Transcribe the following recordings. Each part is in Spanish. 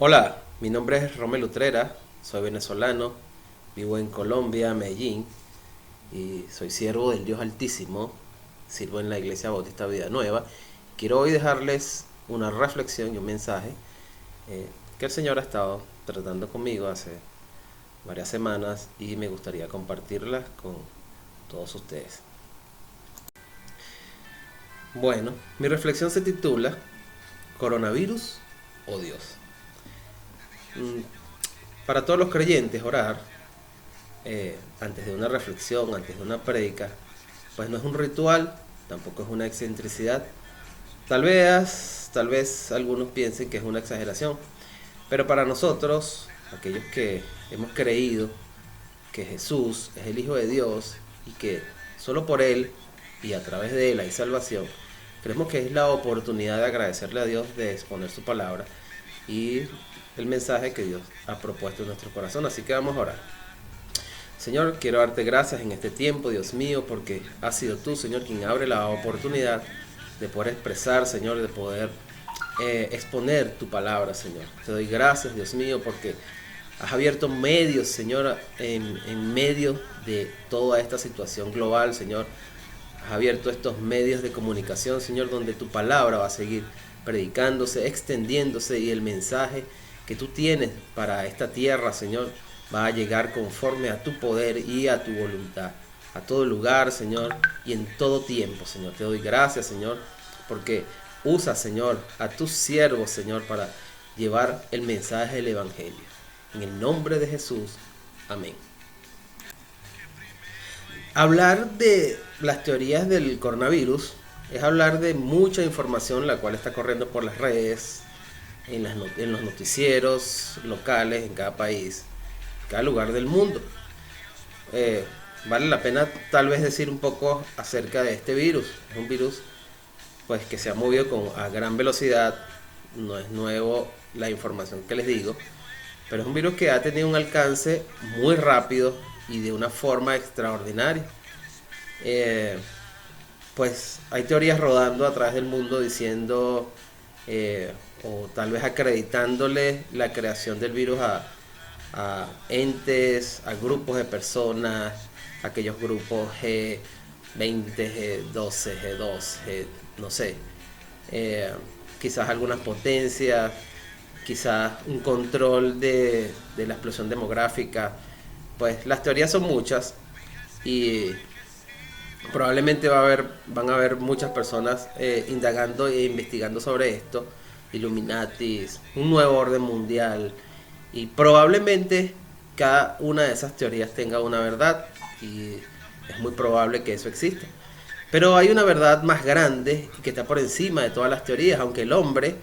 Hola, mi nombre es Romel Utrera, soy venezolano, vivo en Colombia, Medellín, y soy siervo del Dios Altísimo, sirvo en la Iglesia Bautista Vida Nueva. Quiero hoy dejarles una reflexión y un mensaje que el Señor ha estado tratando conmigo hace varias semanas y me gustaría compartirlas con todos ustedes. Bueno, mi reflexión se titula ¿Coronavirus o Dios? Mm, Para todos los creyentes, orar antes de una reflexión, antes de una prédica, pues no es un ritual, tampoco es una excentricidad. Tal vez algunos piensen que es una exageración, pero para nosotros, aquellos que hemos creído que Jesús es el Hijo de Dios y que solo por Él y a través de Él hay salvación, creemos que es la oportunidad de agradecerle a Dios de exponer su palabra y el mensaje que Dios ha propuesto en nuestro corazón. Así que vamos a orar. Señor, quiero darte gracias en este tiempo, Dios mío, porque has sido tú, Señor, quien abre la oportunidad de poder expresar, Señor, de poder exponer tu palabra, Señor. Te doy gracias, Dios mío, porque has abierto medios, Señor, en medio de toda esta situación global, Señor. Has abierto estos medios de comunicación, Señor, donde tu palabra va a seguir predicándose, extendiéndose y el mensaje que tú tienes para esta tierra, Señor, va a llegar conforme a tu poder y a tu voluntad, a todo lugar, Señor, y en todo tiempo, Señor. Te doy gracias, Señor, porque usa, Señor, a tus siervos, Señor, para llevar el mensaje del Evangelio. En el nombre de Jesús, amén. Hablar de las teorías del coronavirus es hablar de mucha información la cual está corriendo por las redes, en los noticieros locales, en cada país, cada lugar del mundo. Eh, vale la pena tal vez decir un poco acerca de este virus. Es un virus pues que se ha movido a gran velocidad. No es nuevo la información que les digo, pero es un virus que ha tenido un alcance muy rápido y de una forma extraordinaria. Eh, pues hay teorías rodando a través del mundo diciendo o tal vez acreditándole la creación del virus a entes, a grupos de personas, aquellos grupos G20, G12, G2, no sé, eh, quizás algunas potencias, quizás un control de la explosión demográfica. Pues las teorías son muchas y probablemente van a haber muchas personas indagando e investigando sobre esto, Illuminatis, un nuevo orden mundial, y probablemente cada una de esas teorías tenga una verdad y es muy probable que eso exista. Pero hay una verdad más grande que está por encima de todas las teorías, aunque el hombre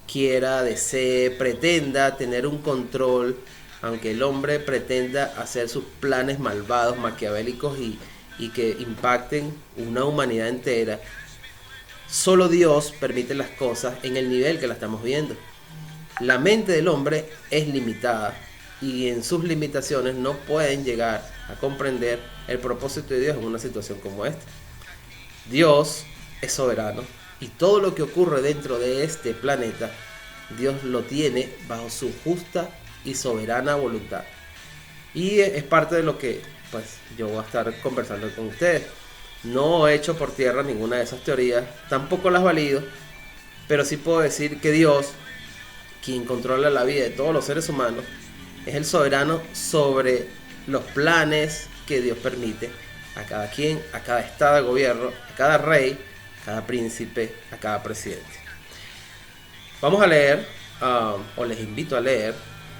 quiera, desee, pretenda tener un control, aunque el hombre pretenda hacer sus planes malvados, maquiavélicos y que impacten una humanidad entera, solo Dios permite las cosas en el nivel que la estamos viendo. La mente del hombre es limitada y en sus limitaciones no pueden llegar a comprender el propósito de Dios en una situación como esta. Dios es soberano y todo lo que ocurre dentro de este planeta, Dios lo tiene bajo su justa y soberana voluntad. Y es parte de lo que pues yo voy a estar conversando con ustedes. No he hecho por tierra ninguna de esas teorías, tampoco las valido, pero sí puedo decir que Dios, quien controla la vida de todos los seres humanos, es el soberano sobre los planes que Dios permite a cada quien, a cada estado de gobierno, a cada rey, a cada príncipe, a cada presidente. Vamos a leer, o les invito a leer,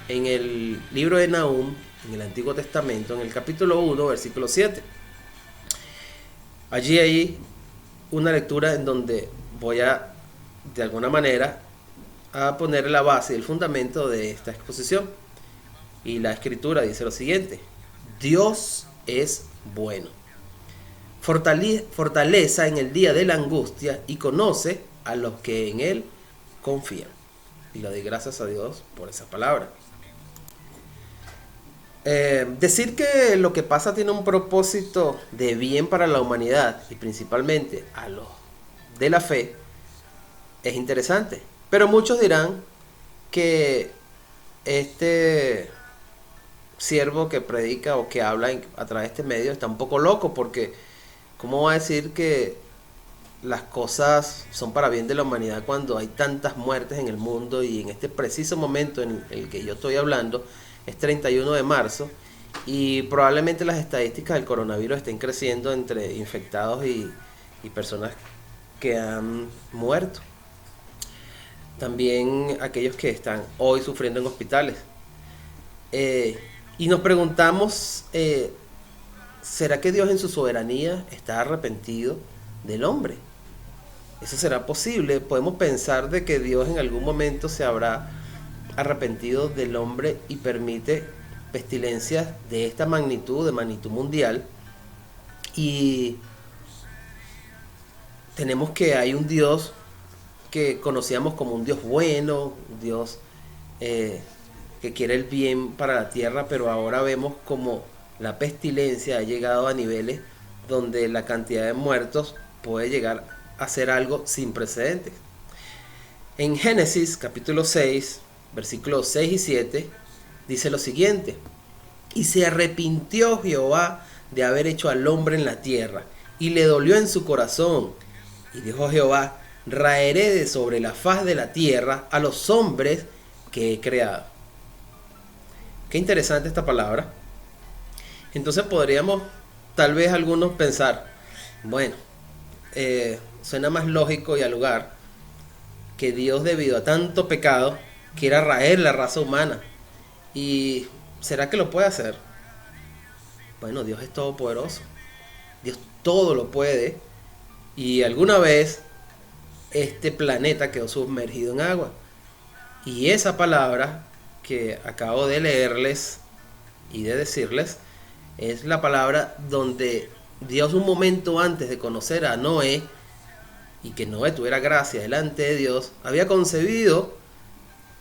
en el libro de Nahum, en el Antiguo Testamento, en el capítulo 1, versículo 7. Allí hay una lectura en donde voy a, de alguna manera, a poner la base y el fundamento de esta exposición. Y la escritura dice lo siguiente: Dios es bueno, fortaleza en el día de la angustia y conoce a los que en Él confían. Y le doy gracias a Dios por esa palabra. Decir que lo que pasa tiene un propósito de bien para la humanidad y principalmente a los de la fe es interesante. Pero muchos dirán que este siervo que predica o que habla a través de este medio está un poco loco, porque ¿cómo va a decir que las cosas son para bien de la humanidad cuando hay tantas muertes en el mundo? Y en este preciso momento en el que yo estoy hablando es 31 de marzo y probablemente las estadísticas del coronavirus estén creciendo entre infectados y personas que han muerto. También aquellos que están hoy sufriendo en hospitales. Y nos preguntamos, ¿será que Dios en su soberanía está arrepentido del hombre? ¿Eso será posible? Podemos pensar de que Dios en algún momento se habrá arrepentido del hombre y permite pestilencias de esta magnitud, de magnitud mundial. Y tenemos que hay un Dios que conocíamos como un Dios bueno, un Dios eh, que quiere el bien para la tierra, pero ahora vemos como la pestilencia ha llegado a niveles donde la cantidad de muertos puede llegar a ser algo sin precedentes. En Génesis capítulo 6, versículos 6 y 7, dice lo siguiente: y se arrepintió Jehová de haber hecho al hombre en la tierra, y le dolió en su corazón. Y dijo Jehová: raeré de sobre la faz de la tierra a los hombres que he creado. Qué interesante esta palabra. Entonces podríamos tal vez algunos pensar, bueno, suena más lógico y al lugar que Dios, debido a tanto pecado, quiera raer la raza humana. ¿Y será que lo puede hacer? Bueno, Dios es todopoderoso. Dios todo lo puede. Y alguna vez este planeta quedó sumergido en agua. Y esa palabra que acabo de leerles y de decirles es la palabra donde Dios, un momento antes de conocer a Noé y que Noé tuviera gracia delante de Dios, había concebido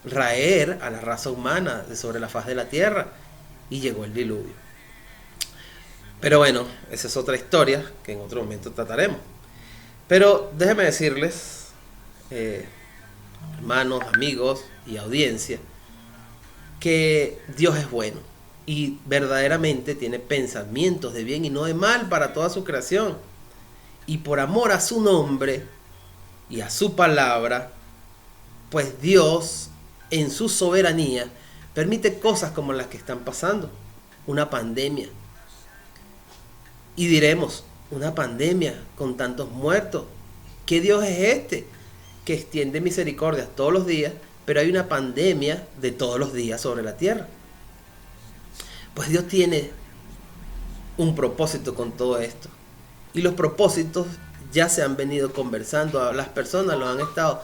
raer a la raza humana de sobre la faz de la tierra, y llegó el diluvio. Pero bueno, esa es otra historia que en otro momento trataremos. Pero déjenme decirles, hermanos, amigos y audiencia, que Dios es bueno y verdaderamente tiene pensamientos de bien y no de mal para toda su creación. Y por amor a su nombre y a su palabra, pues Dios en su soberanía permite cosas como las que están pasando. Una pandemia. Y diremos, una pandemia con tantos muertos. ¿Qué Dios es este que extiende misericordias todos los días, pero hay una pandemia de todos los días sobre la tierra? Pues Dios tiene un propósito con todo esto. Y los propósitos ya se han venido conversando. Las personas lo han estado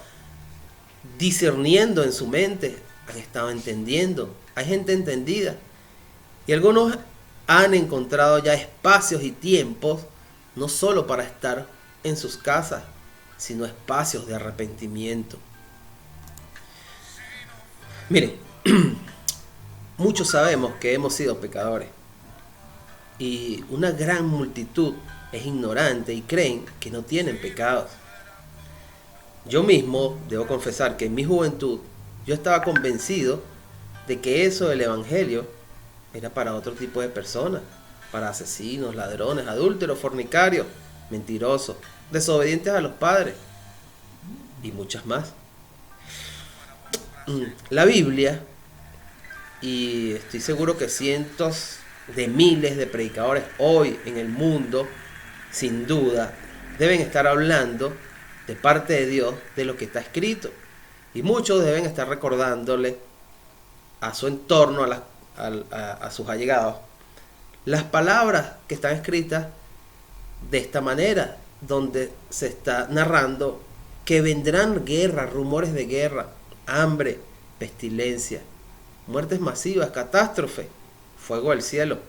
discerniendo en su mente, han estado entendiendo. Hay gente entendida. Y algunos han encontrado ya espacios y tiempos, no solo para estar en sus casas, sino espacios de arrepentimiento. Miren, muchos sabemos que hemos sido pecadores y una gran multitud es ignorante y creen que no tienen pecados. Yo mismo debo confesar que en mi juventud yo estaba convencido de que eso del evangelio era para otro tipo de personas, para asesinos, ladrones, adúlteros, fornicarios, mentirosos, desobedientes a los padres y muchas más. La Biblia, y estoy seguro que cientos de miles de predicadores hoy en el mundo, sin duda, deben estar hablando de parte de Dios de lo que está escrito. Y muchos deben estar recordándole a su entorno, a sus allegados, las palabras que están escritas de esta manera, donde se está narrando que vendrán guerras, rumores de guerra, hambre, pestilencia, muertes masivas, catástrofe, fuego del cielo.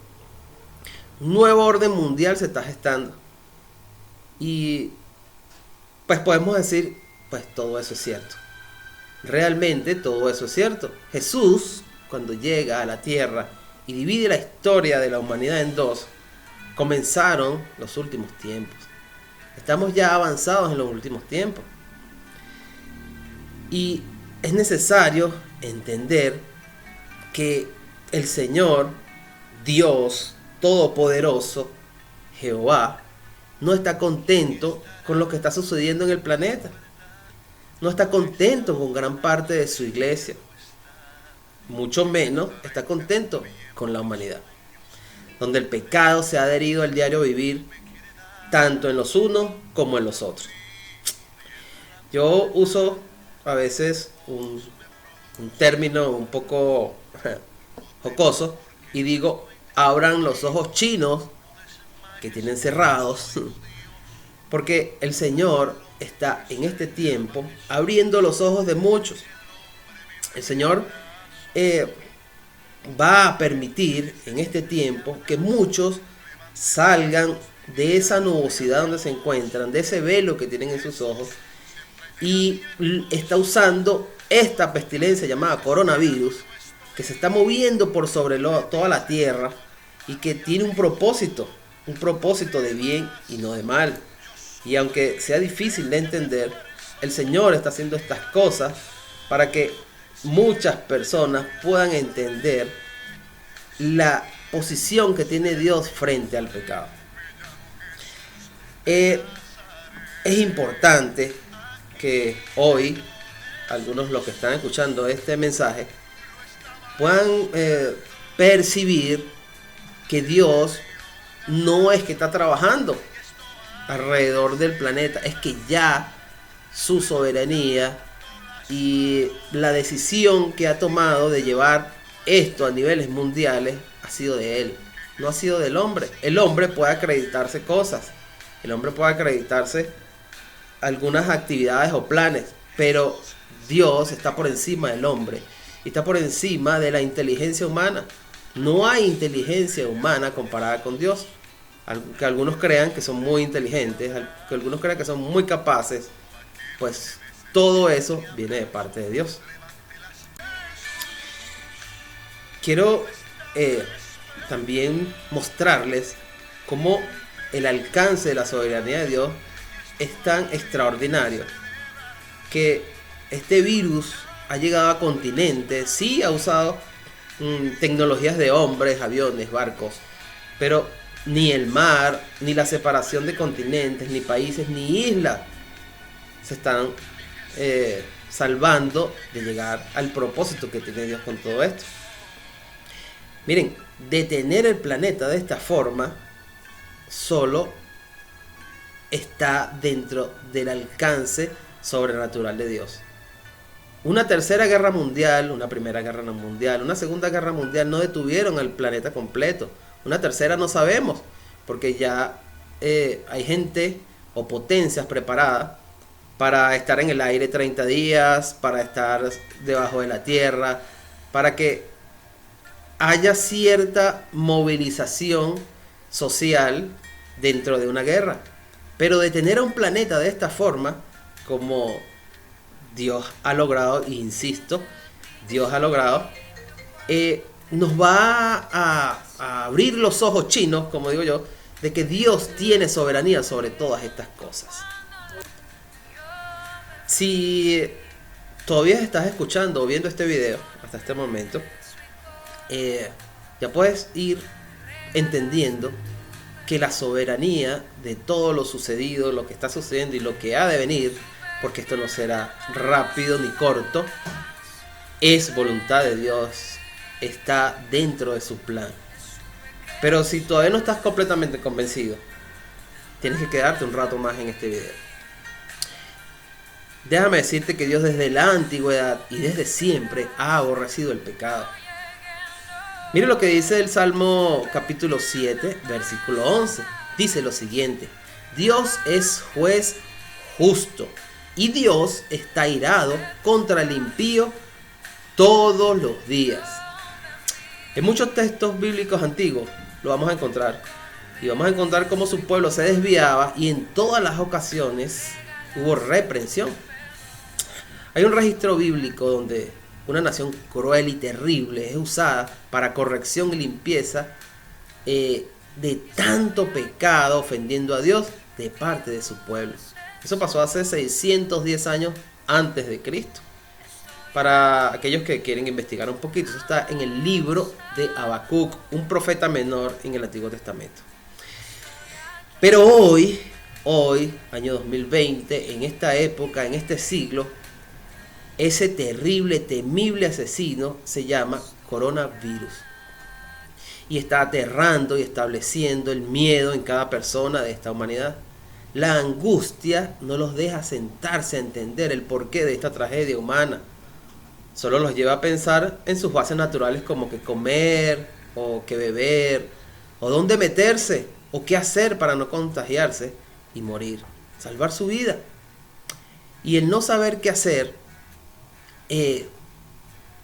Un nuevo orden mundial se está gestando. Y pues podemos decir, pues todo eso es cierto. Realmente todo eso es cierto. Jesús, cuando llega a la tierra y divide la historia de la humanidad en dos, comenzaron los últimos tiempos. Estamos ya avanzados en los últimos tiempos. Y es necesario entender que el Señor, Dios Todopoderoso, Jehová, no está contento con lo que está sucediendo en el planeta. No está contento con gran parte de su iglesia. Mucho menos está contento con la humanidad, donde el pecado se ha adherido al diario vivir, tanto en los unos como en los otros. Yo uso a veces un término un poco jocoso y digo, abran los ojos chinos que tienen cerrados, porque el Señor está en este tiempo abriendo los ojos de muchos. El Señor va a permitir en este tiempo que muchos salgan de esa nubosidad donde se encuentran, de ese velo que tienen en sus ojos, y está usando esta pestilencia llamada coronavirus, que se está moviendo por sobre toda la tierra y que tiene un propósito de bien y no de mal. Y aunque sea difícil de entender, el Señor está haciendo estas cosas para que muchas personas puedan entender la posición que tiene Dios frente al pecado. Es importante que hoy algunos los que están escuchando este mensaje puedan percibir que Dios no es que está trabajando alrededor del planeta, es que ya su soberanía y la decisión que ha tomado de llevar esto a niveles mundiales ha sido de Él, no ha sido del hombre. El hombre puede acreditarse cosas, el hombre puede acreditarse algunas actividades o planes, pero Dios está por encima del hombre y está por encima de la inteligencia humana. No hay inteligencia humana comparada con Dios. Que algunos crean que son muy inteligentes, que algunos crean que son muy capaces, pues todo eso viene de parte de Dios. Quiero también mostrarles cómo el alcance de la soberanía de Dios es tan extraordinario, que este virus ha llegado a continentes, sí ha usado tecnologías de hombres, aviones, barcos, pero ni el mar, ni la separación de continentes, ni países, ni islas se están salvando de llegar al propósito que tiene Dios con todo esto. Miren, detener el planeta de esta forma solo está dentro del alcance sobrenatural de Dios. Una tercera guerra mundial, una primera guerra mundial, una segunda guerra mundial no detuvieron al planeta completo. Una tercera no sabemos, porque ya hay gente o potencias preparadas para estar en el aire 30 días, para estar debajo de la tierra, para que haya cierta movilización social dentro de una guerra. Pero detener a un planeta de esta forma, como Dios ha logrado, e insisto, Dios ha logrado, nos va a abrir los ojos chinos, como digo yo, de que Dios tiene soberanía sobre todas estas cosas. Si todavía estás escuchando o viendo este video hasta este momento, ya puedes ir entendiendo que la soberanía de todo lo sucedido, lo que está sucediendo y lo que ha de venir, porque esto no será rápido ni corto, es voluntad de Dios, está dentro de su plan. Pero si todavía no estás completamente convencido, tienes que quedarte un rato más en este video. Déjame decirte que Dios desde la antigüedad y desde siempre ha aborrecido el pecado. Mire lo que dice el Salmo capítulo 7, versículo 11. Dice lo siguiente: Dios es juez justo y Dios está irado contra el impío todos los días. En muchos textos bíblicos antiguos lo vamos a encontrar. Y vamos a encontrar cómo su pueblo se desviaba y en todas las ocasiones hubo reprensión. Hay un registro bíblico donde una nación cruel y terrible es usada para corrección y limpieza de tanto pecado ofendiendo a Dios de parte de su pueblo. Eso pasó hace 610 años antes de Cristo. Para aquellos que quieren investigar un poquito, eso está en el libro de Habacuc, un profeta menor en el Antiguo Testamento. Pero hoy, año 2020, en esta época, en este siglo, ese terrible, temible asesino se llama coronavirus. Y está aterrando y estableciendo el miedo en cada persona de esta humanidad. La angustia no los deja sentarse a entender el porqué de esta tragedia humana. Solo los lleva a pensar en sus bases naturales como que comer, o que beber, o dónde meterse, o qué hacer para no contagiarse y morir, salvar su vida. Y el no saber qué hacer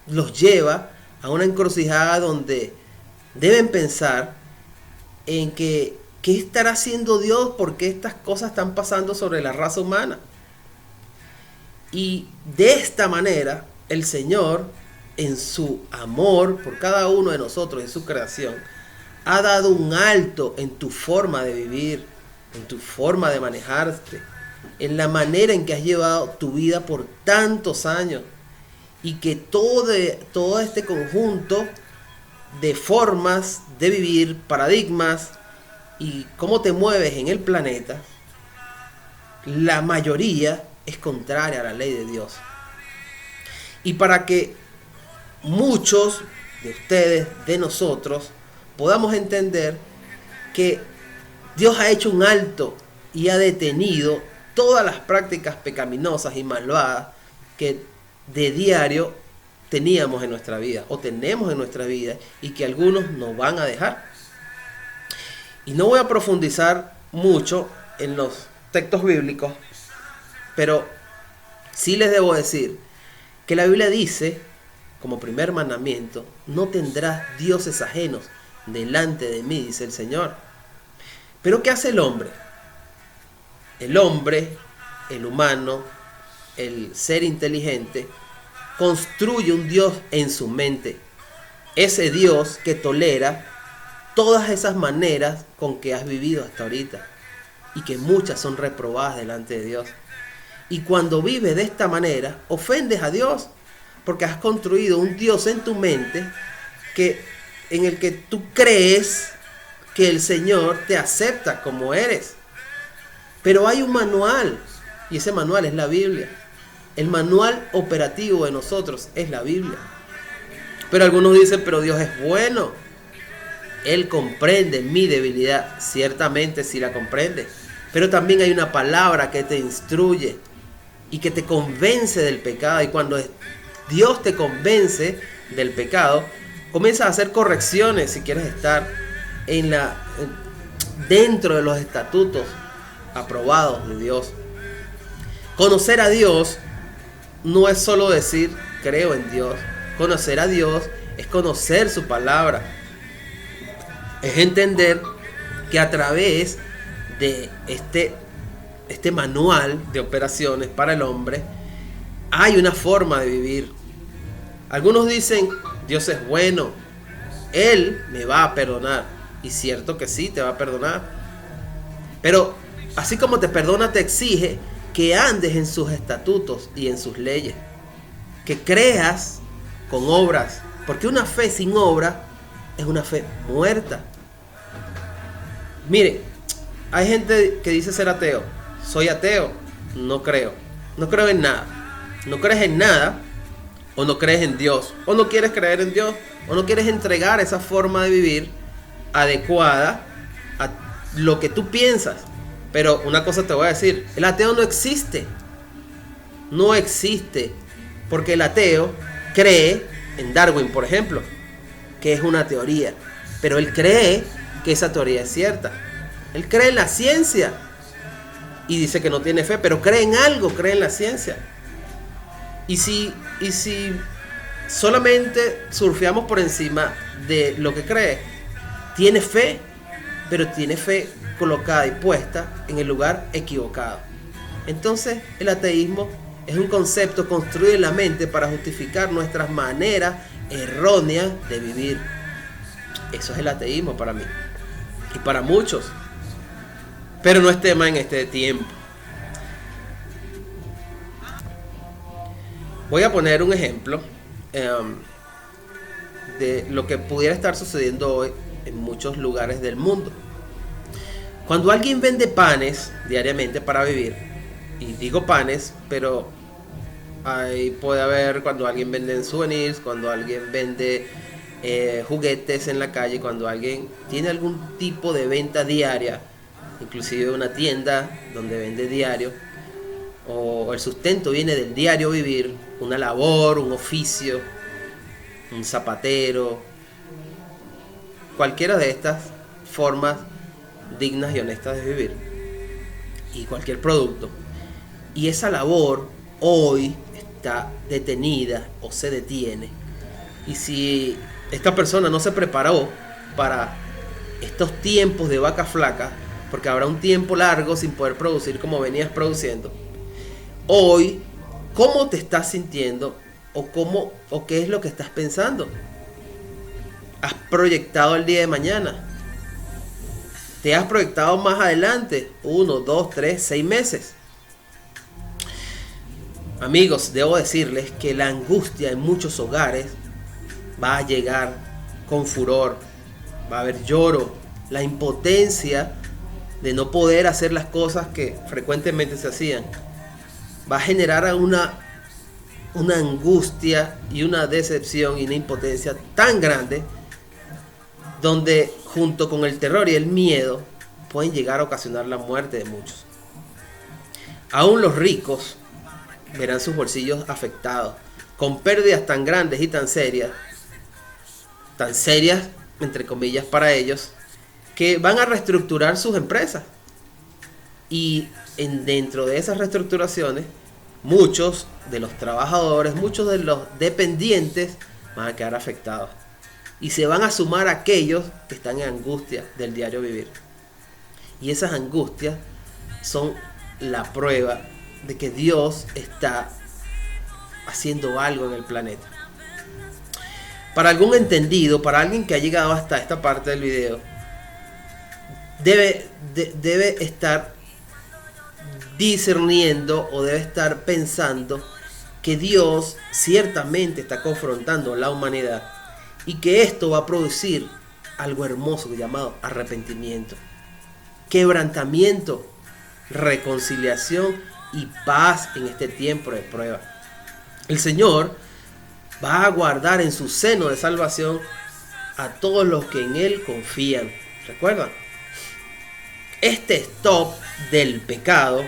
los lleva a una encrucijada donde deben pensar en que ¿qué estará haciendo Dios? ¿Por qué estas cosas están pasando sobre la raza humana? Y de esta manera el Señor, en su amor por cada uno de nosotros, en su creación, ha dado un alto en tu forma de vivir, en tu forma de manejarte, en la manera en que has llevado tu vida por tantos años, y que todo este conjunto de formas de vivir, paradigmas y cómo te mueves en el planeta, la mayoría es contraria a la ley de Dios. Y para que muchos de ustedes, de nosotros, podamos entender que Dios ha hecho un alto y ha detenido todas las prácticas pecaminosas y malvadas que de diario teníamos en nuestra vida o tenemos en nuestra vida y que algunos nos van a dejar. Y no voy a profundizar mucho en los textos bíblicos, pero sí les debo decir que la Biblia dice, como primer mandamiento, no tendrás dioses ajenos delante de mí, dice el Señor. Pero ¿qué hace el hombre? El hombre, el humano, el ser inteligente, construye un Dios en su mente. Ese Dios que tolera todas esas maneras con que has vivido hasta ahorita y que muchas son reprobadas delante de Dios. Y cuando vives de esta manera, ofendes a Dios, porque has construido un Dios en tu mente en el que tú crees que el Señor te acepta como eres. Pero hay un manual, y ese manual es la Biblia. El manual operativo de nosotros es la Biblia. Pero algunos dicen, pero Dios es bueno. Él comprende mi debilidad. Ciertamente sí la comprende. Pero también hay una palabra que te instruye y que te convence del pecado. Y cuando Dios te convence del pecado, comienzas a hacer correcciones si quieres estar dentro de los estatutos aprobados de Dios. Conocer a Dios no es solo decir creo en Dios. Conocer a Dios es conocer su palabra. Es entender que a través de este manual de operaciones para el hombre hay una forma de vivir. Algunos dicen, Dios es bueno, Él me va a perdonar. Y cierto que sí, te va a perdonar. Pero así como te perdona, te exige que andes en sus estatutos y en sus leyes. Que creas con obras. Porque una fe sin obra es una fe muerta. Mire, hay gente que dice ser ateo. Soy ateo, no creo. No creo en nada. No crees en nada, o no crees en Dios, o no quieres creer en Dios, o no quieres entregar esa forma de vivir adecuada a lo que tú piensas. Pero una cosa te voy a decir, el ateo no existe. No existe. Porque el ateo cree en Darwin, por ejemplo, que es una teoría. Pero él cree que esa teoría es cierta. Él cree en la ciencia y dice que no tiene fe, pero cree en algo, cree en la ciencia. Y si solamente surfeamos por encima de lo que cree, tiene fe, pero tiene fe colocada y puesta en el lugar equivocado. Entonces el ateísmo es un concepto construido en la mente para justificar nuestras maneras erróneas de vivir. Eso es el ateísmo para mí y para muchos, pero no es tema en este tiempo. Voy a poner un ejemplo em, de lo que pudiera estar sucediendo hoy en muchos lugares del mundo. Cuando alguien vende panes diariamente para vivir, y digo panes, pero ahí puede haber cuando alguien vende souvenirs, cuando alguien vende juguetes en la calle, cuando alguien tiene algún tipo de venta diaria, inclusive una tienda donde vende diario, o el sustento viene del diario vivir, una labor, un oficio, un zapatero, cualquiera de estas formas dignas y honestas de vivir, y cualquier producto. Y esa labor hoy está detenida o se detiene. Y si esta persona no se preparó para estos tiempos de vaca flaca, porque habrá un tiempo largo sin poder producir como venías produciendo, hoy, ¿cómo te estás sintiendo? ¿O qué es lo que estás pensando? ¿Has proyectado el día de mañana? ¿Te has proyectado más adelante? 1, 2, 3, 6 meses. Amigos, debo decirles que la angustia en muchos hogares va a llegar con furor. Va a haber lloro, la impotencia de no poder hacer las cosas que frecuentemente se hacían. Va a generar una angustia y una decepción y una impotencia tan grande, donde junto con el terror y el miedo pueden llegar a ocasionar la muerte de muchos. Aún los ricos verán sus bolsillos afectados, con pérdidas tan grandes y tan serias entre comillas para ellos, que van a reestructurar sus empresas. Y dentro de esas reestructuraciones, muchos de los trabajadores, muchos de los dependientes van a quedar afectados. Y se van a sumar aquellos que están en angustia del diario vivir. Y esas angustias son la prueba de que Dios está haciendo algo en el planeta. Para algún entendido, para alguien que ha llegado hasta esta parte del video, debe estar discerniendo o debe estar pensando que Dios ciertamente está confrontando a la humanidad y que esto va a producir algo hermoso llamado arrepentimiento, quebrantamiento, reconciliación y paz en este tiempo de prueba. El Señor va a guardar en su seno de salvación a todos los que en Él confían. ¿Recuerdan? Este stop del pecado,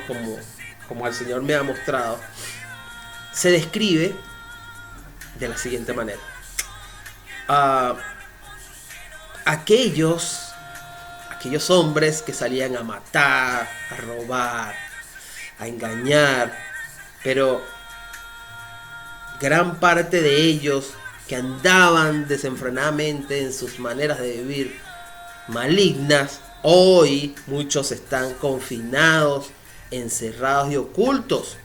como el Señor me ha mostrado, se describe de la siguiente manera. Aquellos hombres que salían a matar, a robar, a engañar, pero gran parte de ellos que andaban desenfrenadamente en sus maneras de vivir malignas, hoy muchos están confinados, encerrados y ocultos.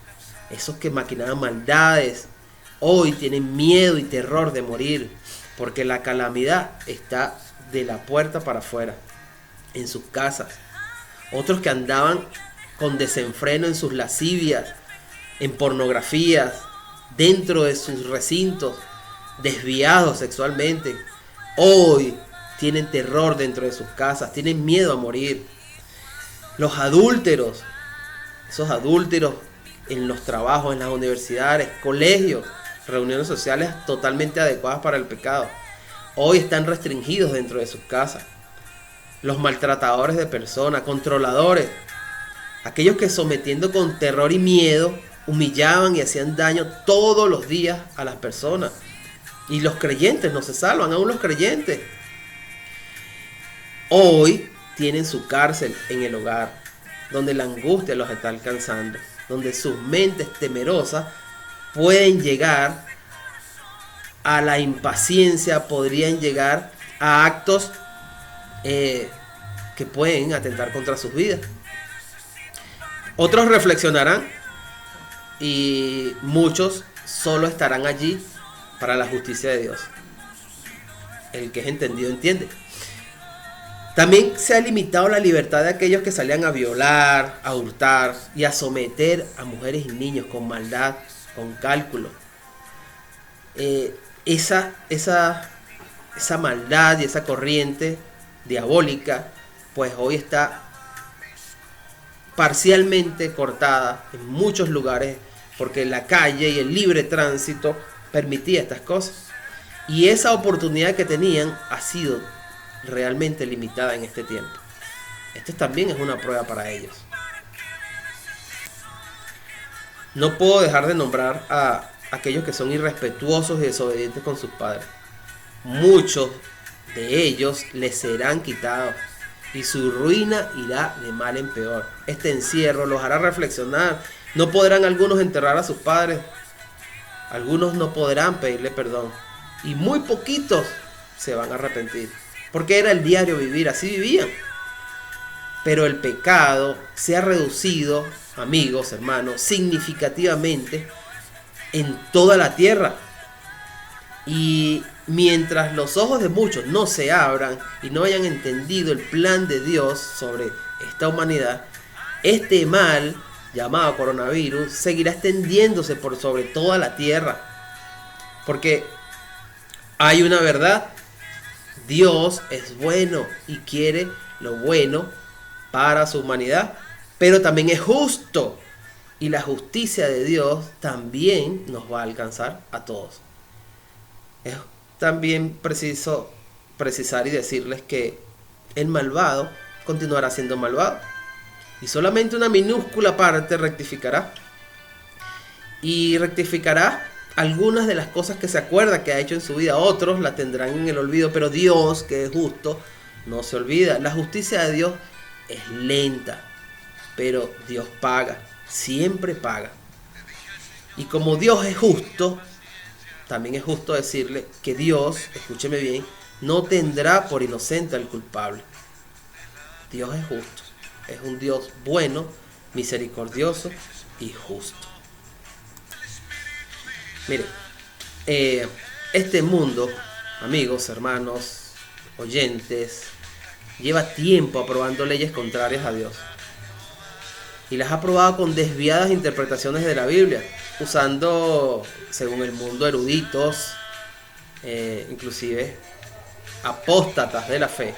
Esos que maquinaban maldades, hoy tienen miedo y terror de morir, porque la calamidad está de la puerta para afuera, en sus casas. Otros que andaban con desenfreno en sus lascivias, en pornografías, dentro de sus recintos, desviados sexualmente, hoy tienen terror dentro de sus casas, tienen miedo a morir. Los adúlteros, esos adúlteros en los trabajos, en las universidades, colegios, reuniones sociales totalmente adecuadas para el pecado, hoy están restringidos dentro de sus casas. Los maltratadores de personas, controladores, aquellos que sometiendo con terror y miedo humillaban y hacían daño todos los días a las personas. Y los creyentes no se salvan, aún los creyentes hoy tienen su cárcel en el hogar, donde la angustia los está alcanzando, donde sus mentes temerosas pueden llegar a la impaciencia, podrían llegar a actos que pueden atentar contra sus vidas. Otros reflexionarán y muchos solo estarán allí para la justicia de Dios. El que es entendido entiende. También se ha limitado la libertad de aquellos que salían a violar, a hurtar y a someter a mujeres y niños con maldad, con cálculo. esa maldad y esa corriente diabólica, pues hoy está parcialmente cortada en muchos lugares, porque la calle y el libre tránsito permitía estas cosas. Y esa oportunidad que tenían ha sido realmente limitada en este tiempo. Esto también es una prueba para ellos. No puedo dejar de nombrar a aquellos que son irrespetuosos y desobedientes con sus padres. Muchos de ellos les serán quitados y su ruina irá de mal en peor. Este encierro los hará reflexionar. No podrán algunos enterrar a sus padres. Algunos no podrán pedirle perdón. Y muy poquitos se van a arrepentir. Porque era el diario vivir, así vivían. Pero el pecado se ha reducido, amigos, hermanos, significativamente en toda la tierra. Y mientras los ojos de muchos no se abran y no hayan entendido el plan de Dios sobre esta humanidad, este mal llamado coronavirus seguirá extendiéndose por sobre toda la tierra. Porque hay una verdad: Dios es bueno y quiere lo bueno para su humanidad, pero también es justo, y la justicia de Dios también nos va a alcanzar a todos. Es también preciso precisar y decirles que el malvado continuará siendo malvado y solamente una minúscula parte rectificará, y rectificará algunas de las cosas que se acuerda que ha hecho en su vida. Otros la tendrán en el olvido, pero Dios, que es justo, no se olvida. La justicia de Dios es lenta, pero Dios paga, siempre paga. Y como Dios es justo, también es justo decirle que Dios, escúcheme bien, no tendrá por inocente al culpable. Dios es justo, es un Dios bueno, misericordioso y justo. Mire, este mundo, amigos, hermanos, oyentes, lleva tiempo aprobando leyes contrarias a Dios. Y las ha aprobado con desviadas interpretaciones de la Biblia, usando, según el mundo, eruditos, inclusive apóstatas de la fe,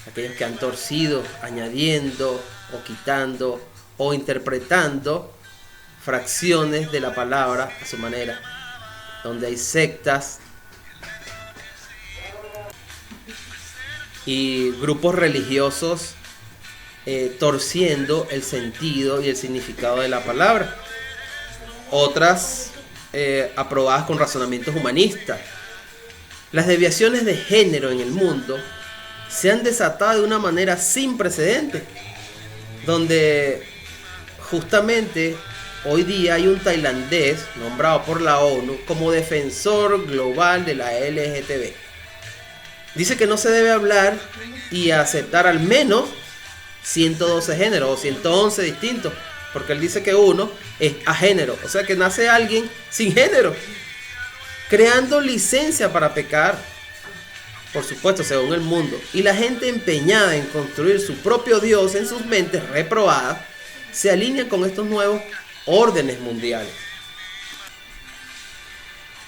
aquellos que han torcido, añadiendo o quitando o interpretando fracciones de la palabra a su manera, donde hay sectas y grupos religiosos torciendo el sentido y el significado de la palabra. Otras aprobadas con razonamientos humanistas. Las desviaciones de género en el mundo se han desatado de una manera sin precedentes, donde justamente hoy día hay un tailandés nombrado por la ONU como defensor global de la LGTB. Dice que no se debe hablar y aceptar al menos 112 géneros o 111 distintos, porque él dice que uno es agénero, o sea que nace alguien sin género, creando licencia para pecar, por supuesto, según el mundo. Y la gente empeñada en construir su propio Dios en sus mentes reprobadas se alinea con estos nuevos órdenes mundiales.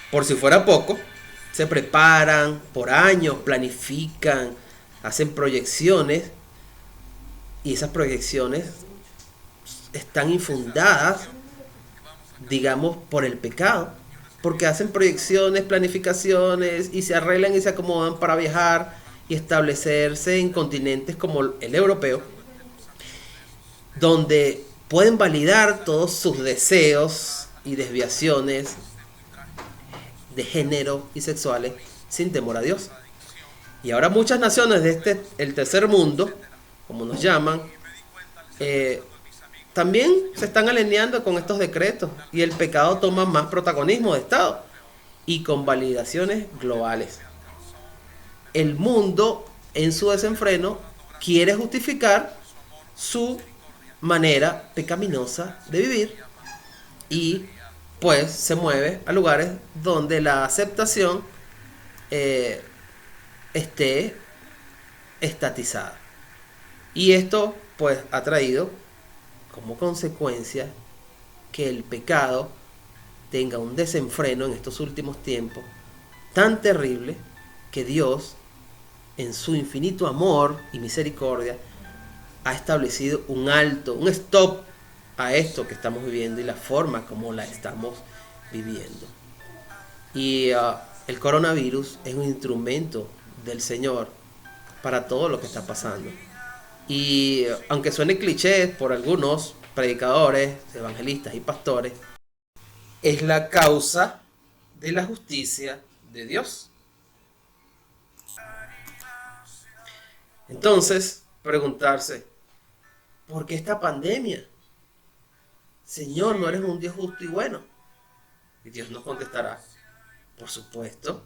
Por si fuera poco, se preparan por años, planifican, hacen proyecciones, y esas proyecciones están infundadas, digamos, por el pecado, porque hacen proyecciones, planificaciones y se arreglan y se acomodan para viajar y establecerse en continentes como el europeo, donde pueden validar todos sus deseos y desviaciones de género y sexuales sin temor a Dios. Y ahora muchas naciones de el tercer mundo, como nos llaman, también se están alineando con estos decretos, y el pecado toma más protagonismo de Estado y con validaciones globales. El mundo, en su desenfreno, quiere justificar su manera pecaminosa de vivir y pues se mueve a lugares donde la aceptación esté estatizada. Y esto pues ha traído como consecuencia que el pecado tenga un desenfreno en estos últimos tiempos tan terrible que Dios, en su infinito amor y misericordia, ha establecido un alto, un stop a esto que estamos viviendo y la forma como la estamos viviendo. Y el coronavirus es un instrumento del Señor para todo lo que está pasando. Y aunque suene cliché por algunos predicadores, evangelistas y pastores, es la causa de la justicia de Dios. Entonces, preguntarse, ¿por qué esta pandemia? Señor, ¿no eres un Dios justo y bueno? Y Dios nos contestará, por supuesto,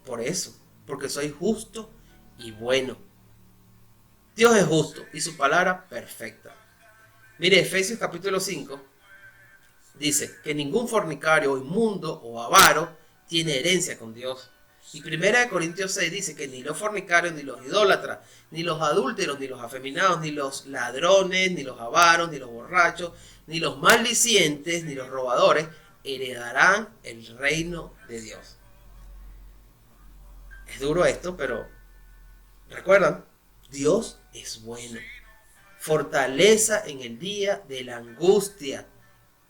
por eso, porque soy justo y bueno. Dios es justo y su palabra perfecta. Mire, Efesios capítulo 5 dice que ningún fornicario o inmundo o avaro tiene herencia con Dios. Y 1 Corintios 6 dice que ni los fornicarios, ni los idólatras, ni los adúlteros, ni los afeminados, ni los ladrones, ni los avaros, ni los borrachos, ni los maldicientes, ni los robadores heredarán el reino de Dios. Es duro esto, pero recuerdan, Dios es bueno. Fortaleza en el día de la angustia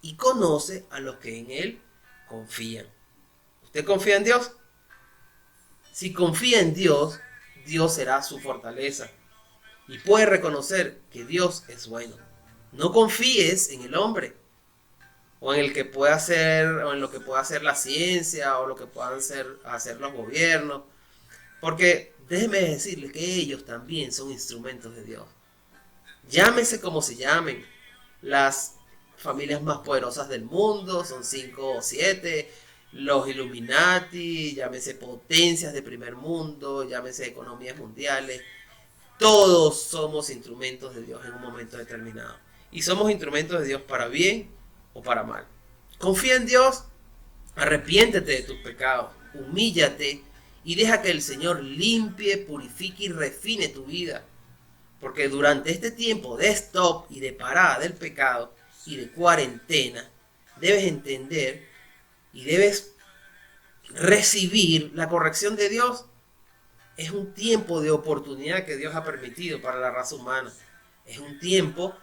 y conoce a los que en Él confían. ¿Usted confía en Dios? Si confía en Dios, Dios será su fortaleza y puede reconocer que Dios es bueno. No confíes en el hombre o en el que pueda hacer, o en lo que pueda hacer la ciencia o lo que puedan hacer los gobiernos, porque déjeme decirle que ellos también son instrumentos de Dios. Llámese como se llamen, las familias más poderosas del mundo, son 5 o 7, los Illuminati, llámese potencias de primer mundo, llámese economías mundiales, todos somos instrumentos de Dios en un momento determinado. Y somos instrumentos de Dios para bien o para mal. Confía en Dios, arrepiéntete de tus pecados, humíllate y deja que el Señor limpie, purifique y refine tu vida. Porque durante este tiempo de stop y de parada del pecado y de cuarentena, debes entender y debes recibir la corrección de Dios. Es un tiempo de oportunidad que Dios ha permitido para la raza humana. Es un tiempo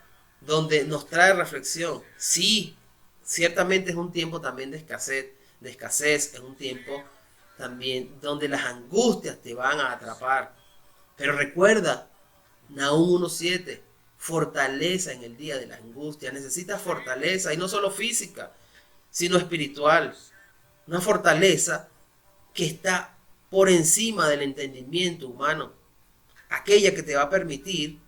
donde nos trae reflexión. Sí, ciertamente es un tiempo también de escasez, es un tiempo también donde las angustias te van a atrapar. Pero recuerda, Nahum 1:7, fortaleza en el día de la angustia. Necesitas fortaleza, y no solo física, sino espiritual. Una fortaleza que está por encima del entendimiento humano. Aquella que te va a permitir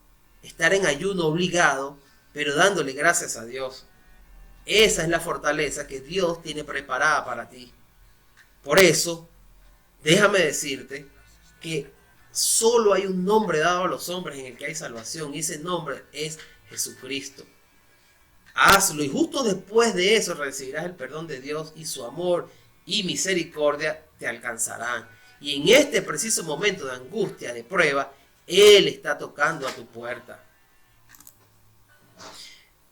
estar en ayuno obligado, pero dándole gracias a Dios. Esa es la fortaleza que Dios tiene preparada para ti. Por eso, déjame decirte que solo hay un nombre dado a los hombres en el que hay salvación, y ese nombre es Jesucristo. Hazlo y justo después de eso recibirás el perdón de Dios, y su amor y misericordia te alcanzarán. Y en este preciso momento de angustia, de prueba, Él está tocando a tu puerta.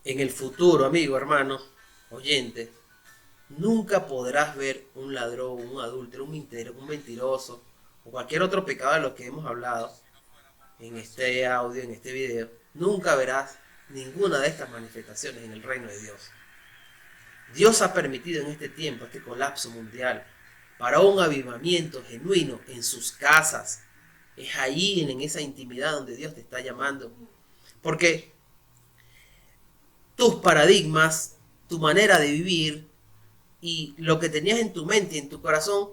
En el futuro, amigo, hermano, oyente, nunca podrás ver un ladrón, un adúltero, un mentiroso o cualquier otro pecado de los que hemos hablado en este audio, en este video. Nunca verás ninguna de estas manifestaciones en el reino de Dios. Dios ha permitido en este tiempo este colapso mundial para un avivamiento genuino en sus casas. Es ahí, en esa intimidad, donde Dios te está llamando. Porque tus paradigmas, tu manera de vivir y lo que tenías en tu mente y en tu corazón,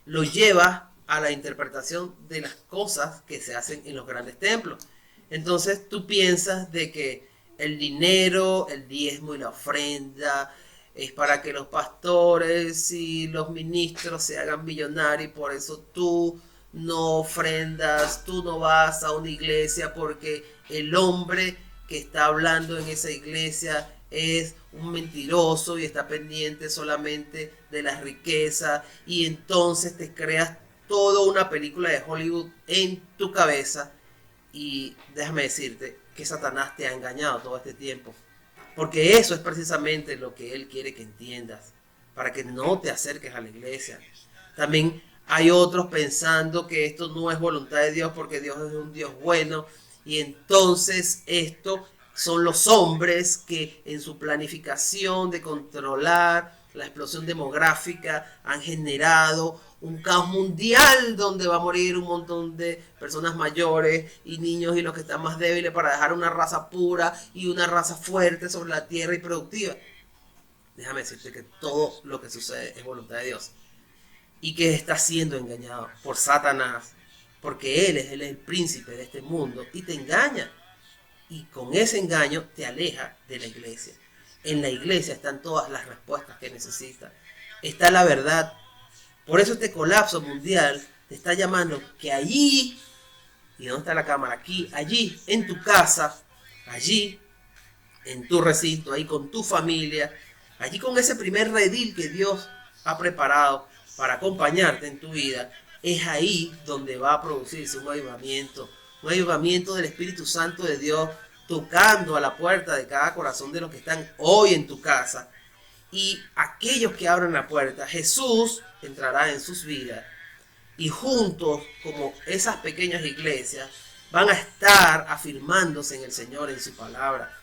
lo llevas a la interpretación de las cosas que se hacen en los grandes templos. Entonces tú piensas de que el dinero, el diezmo y la ofrenda es para que los pastores y los ministros se hagan millonarios, y por eso tú no ofrendas, tú no vas a una iglesia porque el hombre que está hablando en esa iglesia es un mentiroso y está pendiente solamente de las riquezas, y entonces te creas toda una película de Hollywood en tu cabeza. Y déjame decirte que Satanás te ha engañado todo este tiempo, porque eso es precisamente lo que él quiere que entiendas, para que no te acerques a la iglesia. También hay otros pensando que esto no es voluntad de Dios porque Dios es un Dios bueno y entonces esto son los hombres que en su planificación de controlar la explosión demográfica han generado un caos mundial donde va a morir un montón de personas mayores y niños y los que están más débiles para dejar una raza pura y una raza fuerte sobre la tierra y productiva. Déjame decirte que todo lo que sucede es voluntad de Dios y que estás siendo engañado por Satanás porque él es el príncipe de este mundo y te engaña. Y con ese engaño te aleja de la iglesia. En la iglesia están todas las respuestas que necesitas. Está la verdad. Por eso este colapso mundial te está llamando que allí, ¿y dónde está la cámara? Aquí, allí, en tu casa, allí, en tu recinto, ahí con tu familia, allí con ese primer redil que Dios ha preparado para acompañarte en tu vida, es ahí donde va a producirse un avivamiento del Espíritu Santo de Dios tocando a la puerta de cada corazón de los que están hoy en tu casa. Y aquellos que abran la puerta, Jesús entrará en sus vidas. Y juntos, como esas pequeñas iglesias, van a estar afirmándose en el Señor, en su palabra.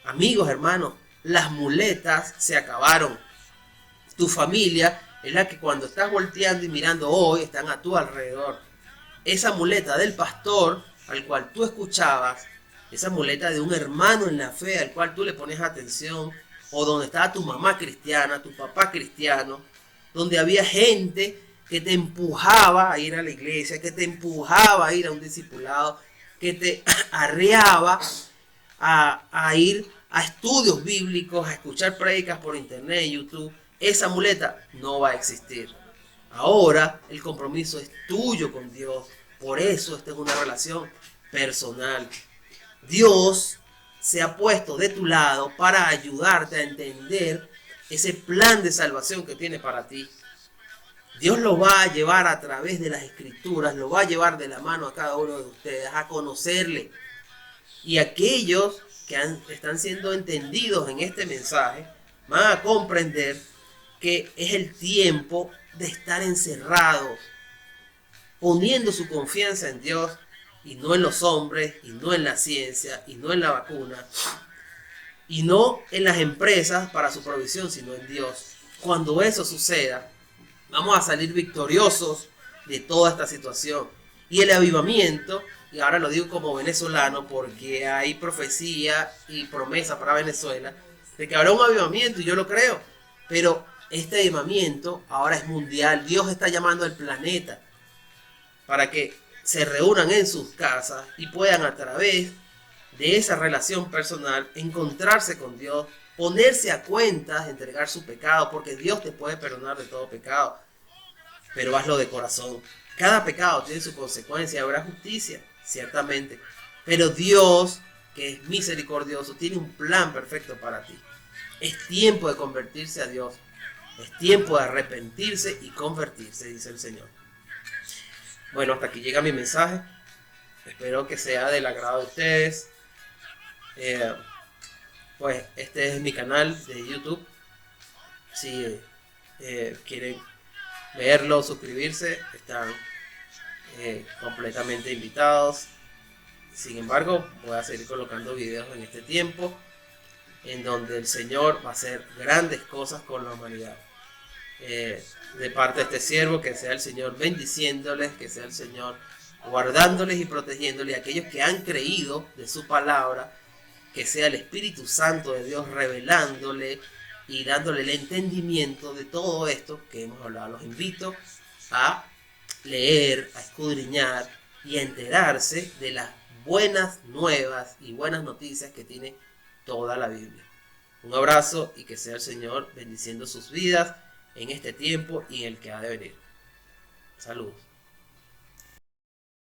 Amigos, hermanos, las muletas se acabaron. Tu familia es la que cuando estás volteando y mirando hoy están a tu alrededor. Esa muleta del pastor al cual tú escuchabas, esa muleta de un hermano en la fe al cual tú le pones atención, o donde estaba tu mamá cristiana, tu papá cristiano, donde había gente que te empujaba a ir a la iglesia, que te empujaba a ir a un discipulado, que te arreaba a ir a estudios bíblicos, a escuchar prédicas por internet, YouTube. Esa muleta no va a existir. Ahora el compromiso es tuyo con Dios. Por eso esta es una relación personal. Dios se ha puesto de tu lado para ayudarte a entender ese plan de salvación que tiene para ti. Dios lo va a llevar a través de las escrituras, lo va a llevar de la mano a cada uno de ustedes, a conocerle. Y aquellos que están siendo entendidos en este mensaje van a comprender que es el tiempo de estar encerrados, poniendo su confianza en Dios y no en los hombres, y no en la ciencia, y no en la vacuna, y no en las empresas para su provisión, sino en Dios. Cuando eso suceda, vamos a salir victoriosos de toda esta situación. Y el avivamiento, y ahora lo digo como venezolano porque hay profecía y promesa para Venezuela, de que habrá un avivamiento, y yo lo creo, pero este avivamiento ahora es mundial. Dios está llamando al planeta para que se reúnan en sus casas y puedan a través de esa relación personal encontrarse con Dios, ponerse a cuentas, entregar su pecado, porque Dios te puede perdonar de todo pecado, pero hazlo de corazón. Cada pecado tiene su consecuencia, habrá justicia, ciertamente, pero Dios, que es misericordioso, tiene un plan perfecto para ti. Es tiempo de convertirse a Dios, es tiempo de arrepentirse y convertirse, dice el Señor. Bueno, hasta aquí llega mi mensaje. Espero que sea del agrado de ustedes. Pues este es mi canal de YouTube. Si quieren verlo, suscribirse, están completamente invitados. Sin embargo, voy a seguir colocando videos en este tiempo en donde el Señor va a hacer grandes cosas con la humanidad. De parte de este siervo, que sea el Señor bendiciéndoles, que sea el Señor guardándoles y protegiéndoles, a aquellos que han creído de su palabra, que sea el Espíritu Santo de Dios revelándole y dándole el entendimiento de todo esto que hemos hablado. Los invito a leer, a escudriñar y a enterarse de las buenas nuevas y buenas noticias que tiene toda la Biblia. Un abrazo y que sea el Señor bendiciendo sus vidas en este tiempo y en el que ha de venir. Saludos.